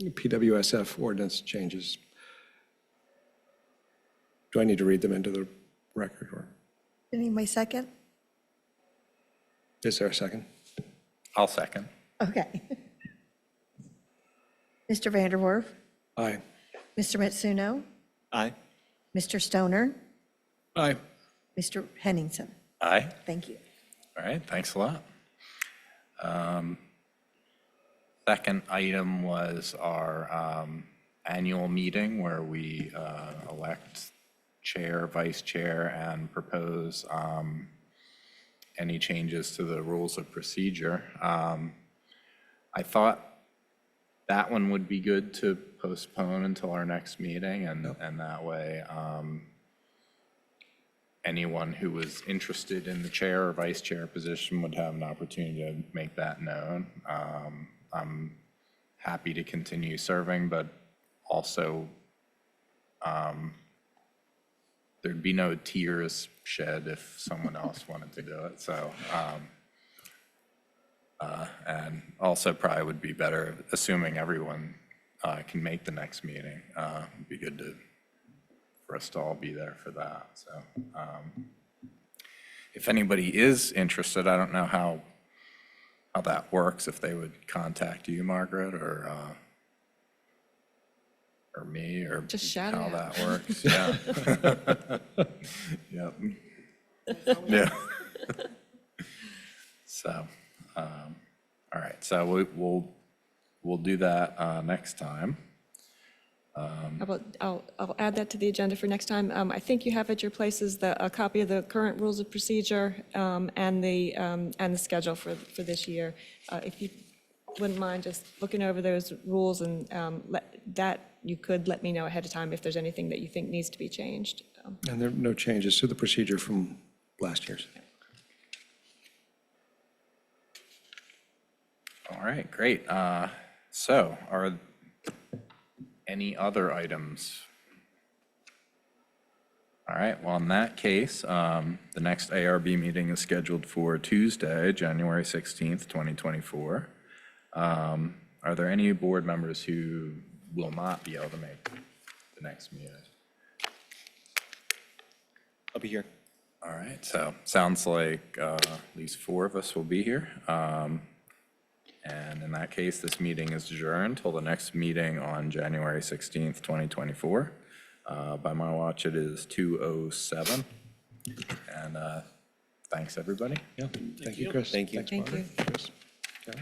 PWSF ordinance changes. Do I need to read them into the record, or Anybody second? is there a second? I'll second. Okay. Mr. Vanderwerf, Aye. Mr. Mitsuno, Aye. Mr. Stoner, Aye. Mr. Henningsen. Aye. Thank you. All right, thanks a lot. Second item was our annual meeting where we elect chair, vice chair, and propose any changes to the rules of procedure. I thought that one would be good to postpone until our next meeting, and that way anyone who was interested in the chair or vice chair position would have an opportunity to make that known. I'm happy to continue serving, but also there'd be no tears shed if someone else wanted to do it, so. And also probably would be better, assuming everyone can make the next meeting. It'd be good for us to all be there for that, so. If anybody is interested, I don't know how that works, if they would contact you, Margaret, or me, or Just shout how it out. that works, yeah. Yep. Yeah. So, all right, so we'll do that next time. I'll add that to the agenda for next time. I think you have at your places a copy of the current rules of procedure and the schedule for this year. If you wouldn't mind just looking over those rules and you could let me know ahead of time if there's anything that you think needs to be changed. And there are no changes to the procedure from last year's. All right, great. So are any other items? All right, well, in that case, the next ARB meeting is scheduled for Tuesday, January 16th, 2024. Are there any board members who will not be able to make the next meeting? I'll be here. All right, so sounds like at least 4 of us will be here. And in that case, this meeting is adjourned till the next meeting on January 16th, 2024. By my watch, it is 2:07. And thanks, everybody. Yeah, thank you, Chris. Thank you. Thanks, Thank Margaret. you. Chris. Okay.